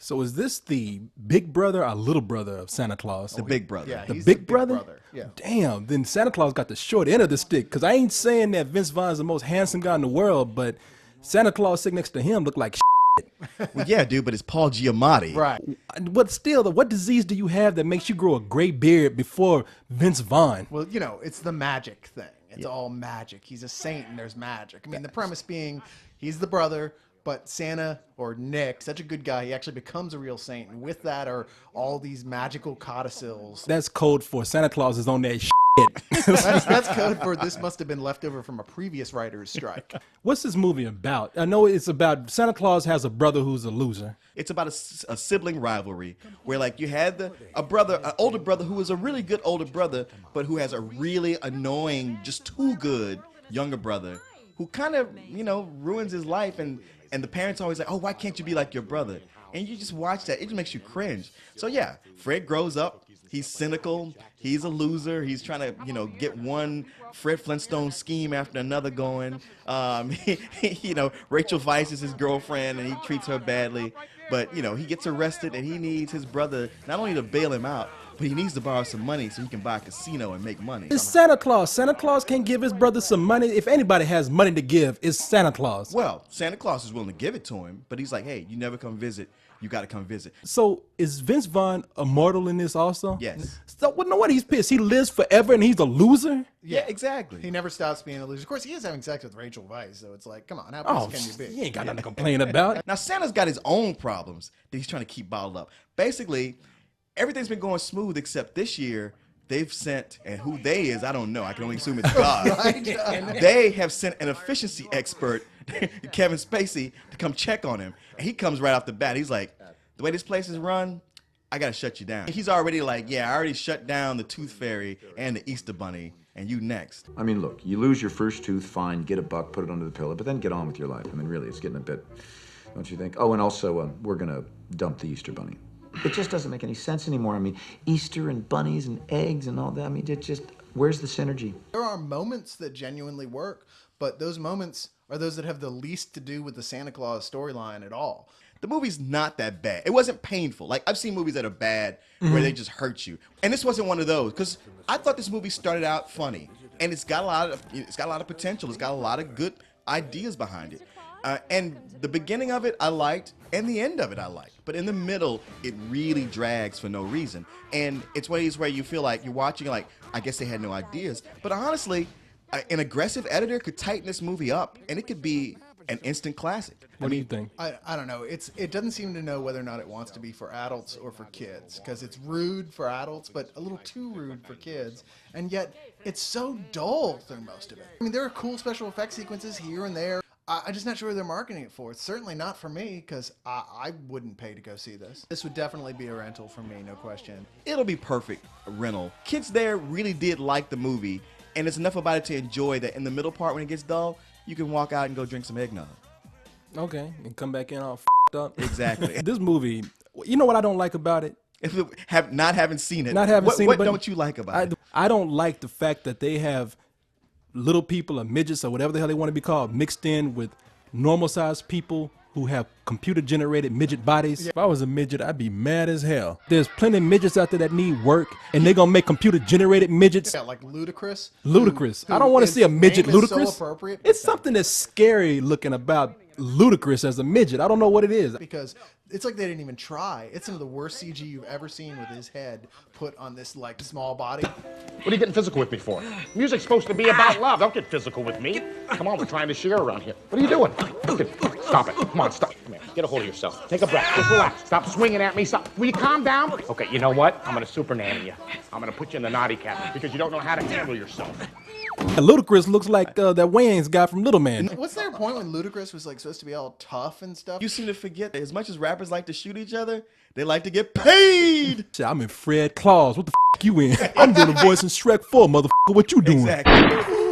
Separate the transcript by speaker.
Speaker 1: So is this the big brother or little brother of Santa Claus?
Speaker 2: The big brother.
Speaker 3: Yeah,
Speaker 1: The
Speaker 3: he's
Speaker 1: big brother?
Speaker 3: Yeah.
Speaker 1: Damn, then Santa Claus got the short end of the stick. Because I ain't saying that Vince Vaughn's the most handsome guy in the world, but Santa Claus sitting next to him looked like
Speaker 2: Well, yeah, dude, but it's Paul Giamatti.
Speaker 3: Right.
Speaker 1: But still, what disease do you have that makes you grow a gray beard before Vince Vaughn?
Speaker 3: Well, you know, it's the magic thing. It's all magic. He's a saint and there's magic. I mean, the premise being he's the brother, but Santa or Nick, such a good guy, he actually becomes a real saint. And with that are all these magical codicils.
Speaker 1: That's code for Santa Claus is on that shit.
Speaker 3: That's code for this must have been left over from a previous writer's strike.
Speaker 1: What's this movie about? I know it's about Santa Claus has a brother who's a loser.
Speaker 2: It's about a sibling rivalry where, like, you had an older brother who is a really good older brother, but who has a really annoying, just too good younger brother who kind of, ruins his life. And the parents always like, oh, why can't you be like your brother? And you just watch that. It just makes you cringe. So, yeah, Fred grows up. He's cynical. He's a loser. He's trying to, get one Fred Flintstone scheme after another going. Rachel Weisz is his girlfriend, and he treats her badly. But, he gets arrested, and he needs his brother not only to bail him out, but he needs to borrow some money so he can buy a casino and make money.
Speaker 1: It's Santa Claus. Santa Claus can't give his brother some money. If anybody has money to give, it's Santa Claus.
Speaker 2: Well, Santa Claus is willing to give it to him, but he's like, hey, you never come visit. You got to come visit.
Speaker 1: So is Vince Vaughn immortal in this also?
Speaker 2: Yes.
Speaker 1: So what? He's pissed. He lives forever and he's a loser?
Speaker 2: Yeah, exactly.
Speaker 3: He never stops being a loser. Of course, he is having sex with Rachel Weisz, so it's like, come on, how
Speaker 1: Oh,
Speaker 3: pissed can you be?
Speaker 1: he ain't got nothing to complain about.
Speaker 2: Now, Santa's got his own problems that he's trying to keep bottled up. Basically, everything's been going smooth except this year. They've sent, and who they is, I don't know. I can only assume it's God. They have sent an efficiency expert, Kevin Spacey, to come check on him. And he comes right off the bat. He's like, the way this place is run, I got to shut you down. He's already like, yeah, I already shut down the Tooth Fairy and the Easter Bunny, and you next.
Speaker 4: I mean, look, you lose your first tooth, fine, get a buck, put it under the pillow, but then get on with your life. I mean, really, it's getting a bit, don't you think? Oh, and also, we're going to dump the Easter Bunny. It just doesn't make any sense anymore. I mean, Easter and bunnies and eggs and all that. I mean, it just, where's the synergy?
Speaker 3: There are moments that genuinely work, but those moments are those that have the least to do with the Santa Claus storyline at all.
Speaker 2: The movie's not that bad. It wasn't painful. Like, I've seen movies that are bad where they just hurt you. And this wasn't one of those, because I thought this movie started out funny. And it's got a lot of potential. It's got a lot of good ideas behind it. And the beginning of it I liked, and the end of it I liked. But in the middle, it really drags for no reason. And it's one of these where you feel like you're watching, like, I guess they had no ideas. But honestly, an aggressive editor could tighten this movie up, and it could be an instant classic.
Speaker 1: What do you think?
Speaker 3: I don't know. It doesn't seem to know whether or not it wants to be for adults or for kids, because it's rude for adults, but a little too rude for kids. And yet, it's so dull through most of it. I mean, there are cool special effects sequences here and there. I'm just not sure they're marketing it for. It's certainly not for me, because I wouldn't pay to go see this. This would definitely be a rental for me, no question.
Speaker 2: It'll be perfect rental. Kids there really did like the movie, and it's enough about it to enjoy that in the middle part when it gets dull, you can walk out and go drink some eggnog.
Speaker 1: Okay, and come back in all f***ed up.
Speaker 2: Exactly.
Speaker 1: This movie, you know what I don't like about it?
Speaker 2: Not having seen it.
Speaker 1: What
Speaker 2: don't you like about it?
Speaker 1: I don't like the fact that they have little people or midgets or whatever the hell they want to be called mixed in with normal sized people who have computer generated midget bodies. If I was a midget, I'd be mad as hell. There's plenty of midgets out there that need work, and they're gonna make computer generated midgets.
Speaker 3: Yeah, like Ludacris.
Speaker 1: Ludacris. I don't want to see a midget Ludacris.
Speaker 3: So appropriate,
Speaker 1: it's something that's scary looking about Ludacris as a midget. I don't know what it is.
Speaker 3: Because it's like they didn't even try. It's some of the worst CG you've ever seen with his head put on this like small body.
Speaker 5: What are you getting physical with me for? Music's supposed to be about love. Don't get physical with me. Come on, we're trying to share around here. What are you doing? Stop it. Come on, stop. Come here. Get a hold of yourself. Take a breath. Just relax. Stop swinging at me. Stop. Will you calm down? Okay, you know what? I'm going to super nanny you. I'm going to put you in the naughty cabinet because you don't know how to handle yourself.
Speaker 1: Ludacris looks like that Wayans guy from Little Man.
Speaker 3: What's their point when Ludacris was like supposed to be all tough and stuff?
Speaker 2: You seem to forget that as much as rappers like to shoot each other, they like to get paid.
Speaker 1: Shit, I'm in Fred Claus. What the f*** you in? I'm doing a voice in Shrek 4, motherfucker. What you doing?
Speaker 2: Exactly.